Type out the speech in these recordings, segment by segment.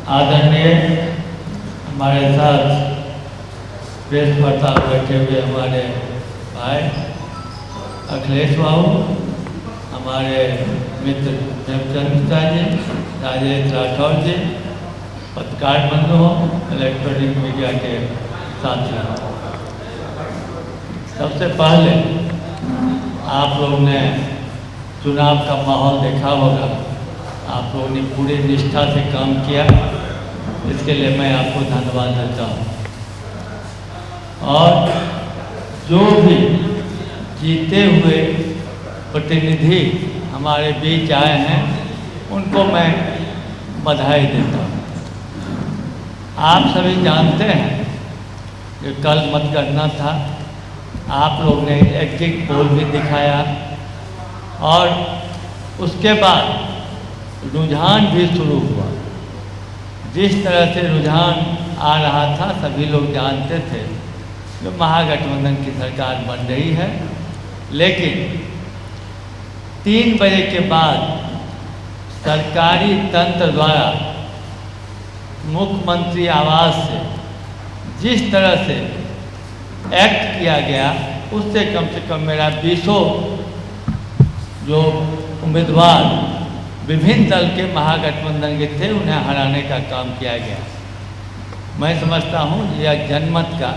आदरणीय हमारे साथ प्रेस वार्ता बैठे हुए हमारे भाई अखिलेश बाबू, हमारे मित्र प्रेमचंद मिश्रा जी, राजेश राठौर जी, पत्रकार बंधुओं, इलेक्ट्रॉनिक मीडिया के साथियों, सबसे पहले आप लोग ने चुनाव का माहौल देखा होगा। आप लोगों ने पूरी निष्ठा से काम किया, इसके लिए मैं आपको धन्यवाद देता हूँ। और जो भी जीते हुए प्रतिनिधि हमारे बीच आए हैं, उनको मैं बधाई देता हूँ। आप सभी जानते हैं कि कल मतगणना था, आप लोग ने एग्जिट पोल भी दिखाया और उसके बाद रुझान भी शुरू हुआ। जिस तरह से रुझान आ रहा था सभी लोग जानते थे कि महागठबंधन की सरकार बन रही है, लेकिन 3 बजे के बाद सरकारी तंत्र द्वारा मुख्यमंत्री आवास से जिस तरह से एक्ट किया गया, उससे कम से कम मेरा 20 जो उम्मीदवार विभिन्न दल के महागठबंधन के थे, उन्हें हराने का काम किया गया। मैं समझता हूँ यह जनमत का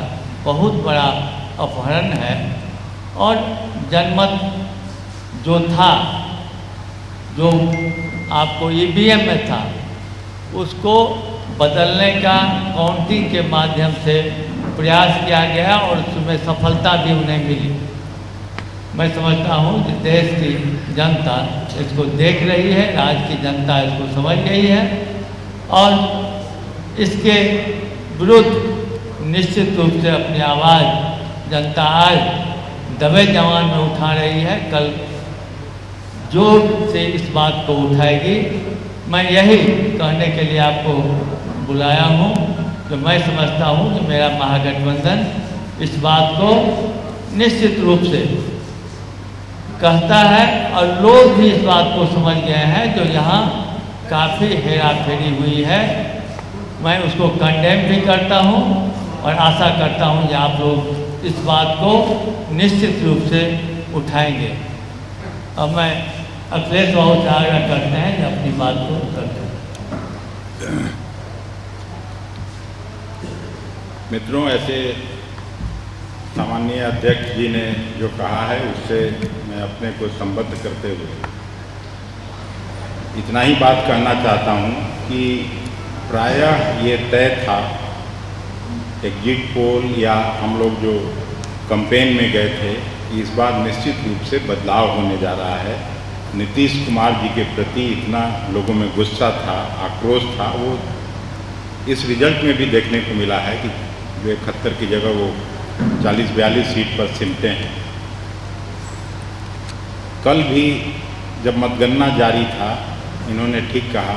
बहुत बड़ा अपहरण है और जनमत जो था, जो आपको ईवीएम में था, उसको बदलने का काउंटिंग के माध्यम से प्रयास किया गया और उसमें सफलता भी उन्हें मिली। मैं समझता हूँ कि देश की जनता इसको देख रही है, राज्य की जनता इसको समझ गई है और इसके विरुद्ध निश्चित रूप से अपनी आवाज़ जनता आज दबे जवान में उठा रही है। कल जोर से इस बात को उठाएगी। मैं यही कहने के लिए आपको बुलाया हूँ कि मैं समझता हूँ कि मेरा महागठबंधन इस बात को निश्चित रूप से कहता है और लोग भी इस बात को समझ गए हैं। जो यहाँ काफ़ी हेरा फेरी हुई है, मैं उसको कंडेम भी करता हूँ और आशा करता हूँ कि आप लोग इस बात को निश्चित रूप से उठाएंगे। अब मैं अखिलेश बाबू से आग्रह करते हैं कि अपनी बात को करते हैं। मित्रों, ऐसे सामान्य अध्यक्ष जी ने जो कहा है उससे मैं अपने को संबद्ध करते हुए इतना ही बात कहना चाहता हूँ कि प्रायः ये तय था, एग्जिट पोल या हम लोग जो कैंपेन में गए थे, इस बार निश्चित रूप से बदलाव होने जा रहा है। नीतीश कुमार जी के प्रति इतना लोगों में गुस्सा था, आक्रोश था, वो इस रिजल्ट में भी देखने को मिला है कि जो 71 की जगह वो 40-42 सीट पर सिमटे हैं। कल भी जब मतगणना जारी था, इन्होंने ठीक कहा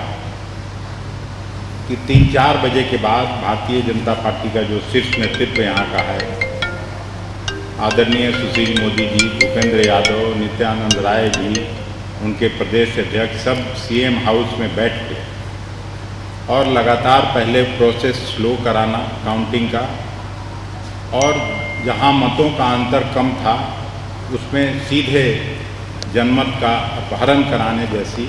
कि 3-4 बजे के बाद भारतीय जनता पार्टी का जो शीर्ष नेतृत्व यहाँ का है, आदरणीय सुशील मोदी जी, भूपेंद्र यादव, नित्यानंद राय जी, उनके प्रदेश अध्यक्ष, सब सीएम हाउस में बैठ के और लगातार पहले प्रोसेस स्लो कराना काउंटिंग का, और जहां मतों का अंतर कम था उसमें सीधे जनमत का अपहरण कराने जैसी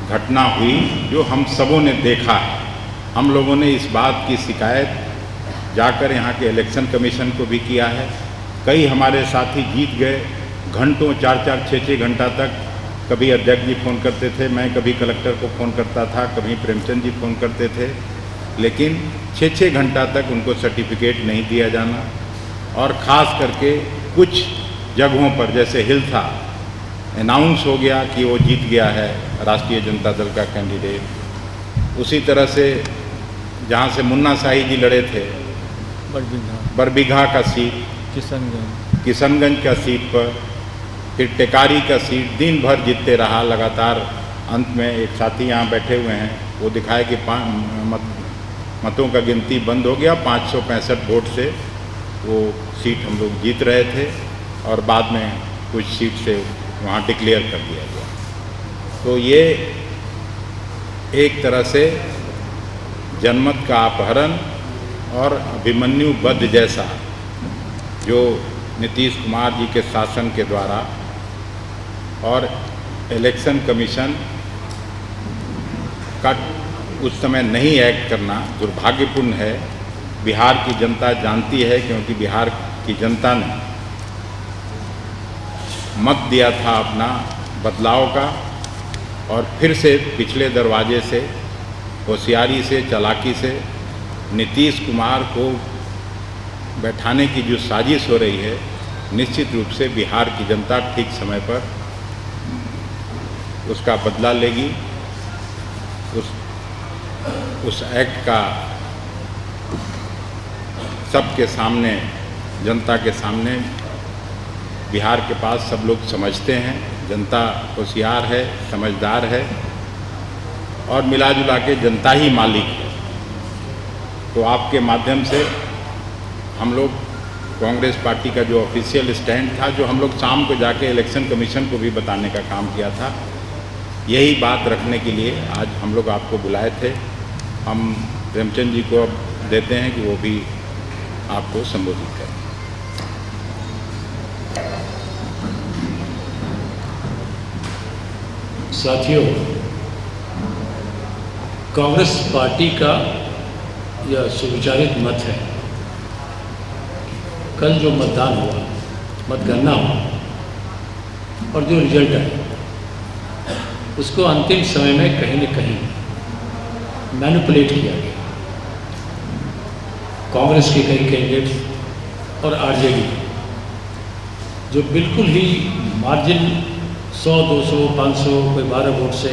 घटना हुई, जो हम सबों ने देखा है। हम लोगों ने इस बात की शिकायत जाकर यहाँ के इलेक्शन कमीशन को भी किया है। कई हमारे साथी जीत गए, घंटों 4-4, 6-6 घंटा तक कभी अध्यक्ष जी फ़ोन करते थे, मैं कभी कलेक्टर को फ़ोन करता था, कभी प्रेमचंद जी फ़ोन करते थे, लेकिन 6-6 घंटा तक उनको सर्टिफिकेट नहीं दिया जाना। और ख़ास करके कुछ जगहों पर जैसे हिल था, अनाउंस हो गया कि वो जीत गया है राष्ट्रीय जनता दल का कैंडिडेट। उसी तरह से जहाँ से मुन्ना शाही जी लड़े थे, बरबीघा का सीट, किशनगंज का सीट पर, फिर टेकारी का सीट, दिन भर जीतते रहा लगातार। अंत में एक साथी यहाँ बैठे हुए हैं, वो दिखाए कि मतों का गिनती बंद हो गया, 565 वोट से वो सीट हम लोग जीत रहे थे और बाद में कुछ सीट से वहाँ डिक्लेयर कर दिया गया। तो ये एक तरह से जनमत का अपहरण और अभिमन्यु वध जैसा जो नीतीश कुमार जी के शासन के द्वारा और इलेक्शन कमीशन का उस समय नहीं एक्ट करना दुर्भाग्यपूर्ण है। बिहार की जनता जानती है, क्योंकि बिहार की जनता ने मत दिया था अपना बदलाव का, और फिर से पिछले दरवाजे से होशियारी से, चालाकी से नीतीश कुमार को बैठाने की जो साजिश हो रही है, निश्चित रूप से बिहार की जनता ठीक समय पर उसका बदला लेगी। उस एक्ट का सबके सामने, जनता के सामने बिहार के पास सब लोग समझते हैं, जनता होशियार है, समझदार है और मिला जुला के जनता ही मालिक है। तो आपके माध्यम से हम लोग कांग्रेस पार्टी का जो ऑफिशियल स्टैंड था, जो हम लोग शाम को जाके इलेक्शन कमीशन को भी बताने का काम किया था, यही बात रखने के लिए आज हम लोग आपको बुलाए थे। हम प्रेमचंद जी को अब देते हैं कि वो भी आपको संबोधित करें। साथियों, कांग्रेस पार्टी का यह सुविचारित मत है। कल जो मतदान हुआ, मतगणना हुआ और जो रिजल्ट आया, उसको अंतिम समय में कहीं न कहीं मैनिपुलेट किया गया। कांग्रेस के कई कैंडिडेट्स और आरजेडी जो बिल्कुल ही मार्जिन 100, 200, 500, कोई 12 वोट से,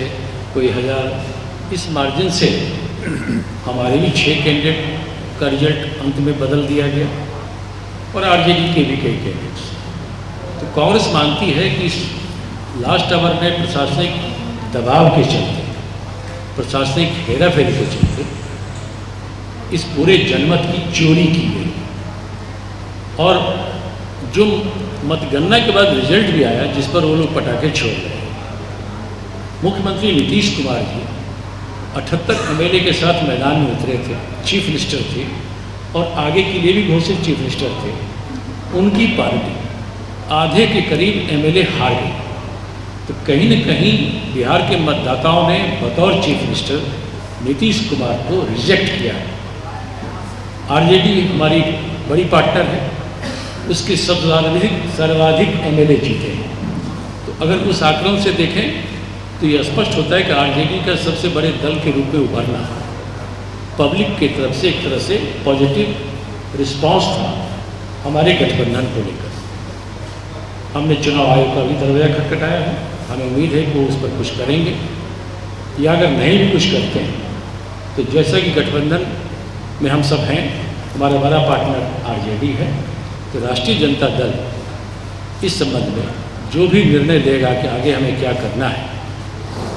कोई 1000, इस मार्जिन से हमारे भी 6 कैंडिडेट का रिजल्ट अंत में बदल दिया गया और आरजेडी के भी कई कैंडिडेट्स। तो कांग्रेस मानती है कि इस लास्ट आवर में प्रशासनिक दबाव के चलते, प्रशासनिक हेराफेरी के चलते इस पूरे जनमत की चोरी की गई और जो मतगणना के बाद रिजल्ट भी आया, जिस पर वो लोग पटाखे छोड़ रहे हैं। मुख्यमंत्री नीतीश कुमार जी 78 एमएलए के साथ मैदान में उतरे थे, चीफ मिनिस्टर थे और आगे के लिए भी घोषित चीफ मिनिस्टर थे। उनकी पार्टी आधे के करीब एमएलए हार गई। तो कहीं न कहीं बिहार के मतदाताओं ने बतौर चीफ मिनिस्टर नीतीश कुमार को रिजेक्ट किया है। आरजेडी हमारी बड़ी पार्टनर है, उसके सर्वाधिक एमएलए जीते हैं। तो अगर उस आंकड़ों से देखें तो यह स्पष्ट होता है कि आरजेडी का सबसे बड़े दल के रूप में उभरना पब्लिक की तरफ से एक तरह से पॉजिटिव रिस्पांस था हमारे गठबंधन को लेकर। हमने चुनाव आयोग का भी दरवाजा खटखटाया है। हमें उम्मीद है कि वो उस पर कुछ करेंगे, या अगर नहीं भी कुछ करते हैं तो जैसा कि गठबंधन में हम सब हैं, हमारा बड़ा पार्टनर आरजेडी है, तो राष्ट्रीय जनता दल इस संबंध में जो भी निर्णय लेगा कि आगे हमें क्या करना है,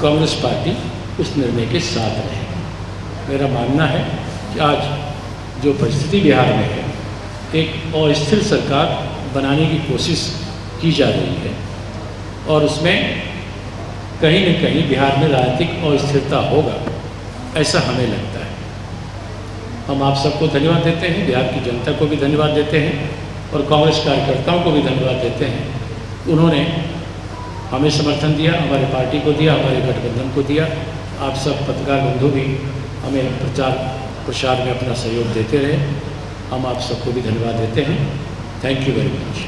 कांग्रेस पार्टी उस निर्णय के साथ रहेगी। मेरा मानना है कि आज जो परिस्थिति बिहार में है, एक अस्थिर सरकार बनाने की कोशिश की जा रही है और उसमें कहीं न कहीं बिहार में राजनीतिक अस्थिरता होगा, ऐसा हमें लगता है। हम आप सबको धन्यवाद देते हैं, बिहार की जनता को भी धन्यवाद देते हैं और कांग्रेस कार्यकर्ताओं को भी धन्यवाद देते हैं। उन्होंने हमें समर्थन दिया, हमारे पार्टी को दिया, हमारे गठबंधन को दिया। आप सब पत्रकार बंधु भी हमें प्रचार प्रसार में अपना सहयोग देते रहे। हम आप सबको भी धन्यवाद देते हैं। Thank you very much.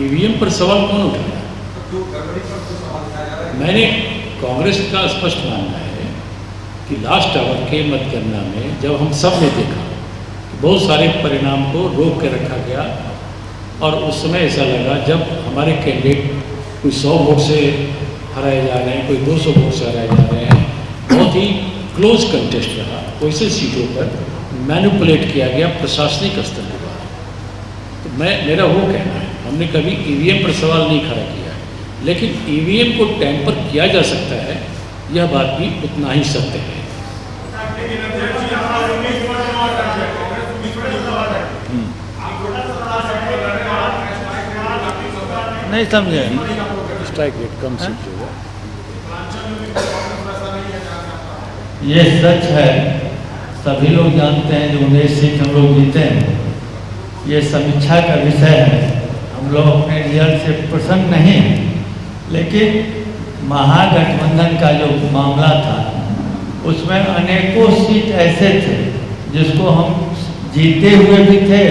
EVM पर सवाल कौन उठाया? मैंने कांग्रेस का स्पष्ट मानना है कि लास्ट आवर के मतगणना में जब हम सब ने देखा कि बहुत सारे परिणाम को रोक के रखा गया और उस समय ऐसा लगा जब हमारे कैंडिडेट कोई 100 वोट से हराए जा रहे हैं, कोई 200 वोट से हराए जा रहे हैं, बहुत ही क्लोज कंटेस्ट रहा। वैसे सीटों पर मैनिपुलेट किया गया प्रशासनिक स्तर के द्वारा। तो मेरा वो कहना है, हमने कभी ईवीएम पर सवाल नहीं खड़ा किया है, लेकिन ईवीएम को टैंपर किया जा सकता है, यह बात भी उतना ही सत्य है। नहीं समझे। स्ट्राइक रेट कम सीट जो है। ये सच है, सभी लोग जानते हैं जो 19 सीट हम लोग जीते हैं। ये समीक्षा का विषय है, हम लोग अपने रिजल्ट से प्रसन्न नहीं हैं, लेकिन महागठबंधन का जो मामला था उसमें अनेकों सीट ऐसे थे जिसको हम जीते हुए भी थे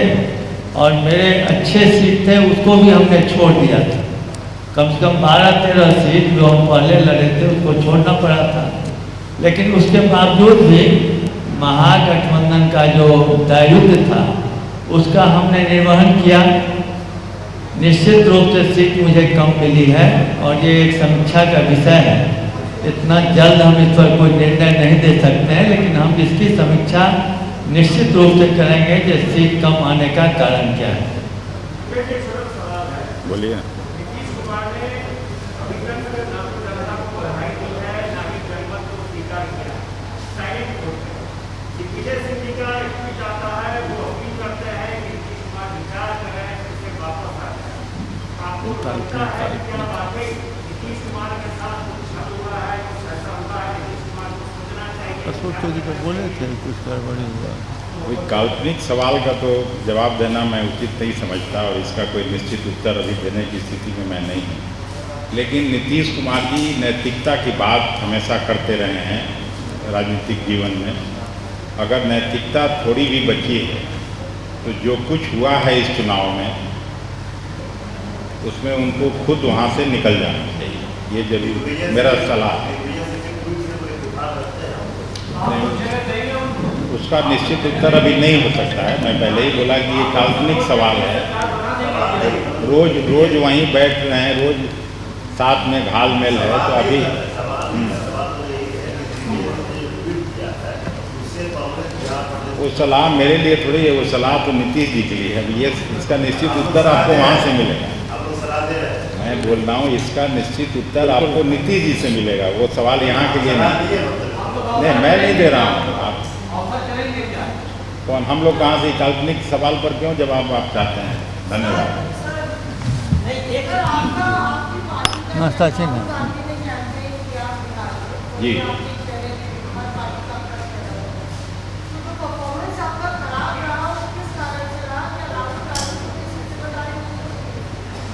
और मेरे अच्छे सीट थे उसको भी हमने छोड़ दिया था। कम से कम 12-13 सीट जो हम पहले लड़े थे उसको छोड़ना पड़ा था, लेकिन उसके बावजूद भी महागठबंधन का जो दायित्व था उसका हमने निर्वहन किया। निश्चित रूप से सीट मुझे कम मिली है और ये एक समीक्षा का विषय है। इतना जल्द हम इस पर कोई निर्णय नहीं दे सकते हैं, लेकिन हम इसकी समीक्षा निश्चित रूप से करेंगे कि सीट कम आने का कारण क्या है। बोलिए। अशोक जी तो बोले थे कुछ गड़बड़ी हुआ। कोई काल्पनिक सवाल का तो जवाब देना मैं उचित नहीं समझता और इसका कोई निश्चित उत्तर अभी देने की स्थिति में मैं नहीं हूँ। लेकिन नीतीश कुमार जी नैतिकता की बात हमेशा करते रहे हैं राजनीतिक जीवन में। अगर नैतिकता थोड़ी भी बची है तो जो कुछ हुआ है इस चुनाव में उसमें उनको खुद वहाँ से निकल जाना चाहिए, ये जरूर मेरा सलाह है। उसका निश्चित उत्तर अभी नहीं हो सकता है। मैं पहले ही बोला कि ये काल्पनिक सवाल है। रोज रोज वहीं बैठ रहे हैं, रोज साथ में घाल मेल है, तो अभी वो सलाह मेरे लिए थोड़ी है, वो सलाह तो नीतीश जी के लिए है। ये इसका निश्चित उत्तर आपको वहाँ से मिलेगा। मैं बोल रहा हूँ इसका निश्चित उत्तर आपको नीतीश जी से मिलेगा, वो सवाल यहाँ के लिए नहीं, मैं नहीं दे रहा हूँ। आप कौन, हम लोग कहाँ से काल्पनिक सवाल पर क्यों जवाब आप चाहते हैं? धन्यवाद। नाश्ता चाहिए जी।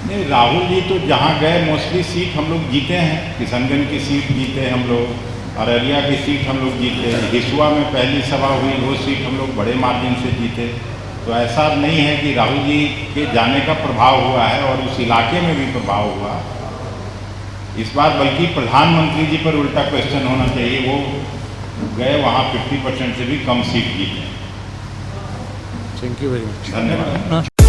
नहीं, राहुल जी तो जहाँ गए मोस्टली सीट हम लोग जीते हैं। किशनगंज की सीट जीते हम लोग, अररिया की सीट हम लोग जीते, हिसुआ में पहली सभा हुई वो सीट हम लोग बड़े मार्जिन से जीते। तो ऐसा नहीं है कि राहुल जी के जाने का प्रभाव हुआ है और उस इलाके में भी प्रभाव हुआ इस बार, बल्कि प्रधानमंत्री जी पर उल्टा क्वेश्चन होना चाहिए। वो गए वहाँ 50% से भी कम सीट जीते। Thank you very much. धन्यवाद।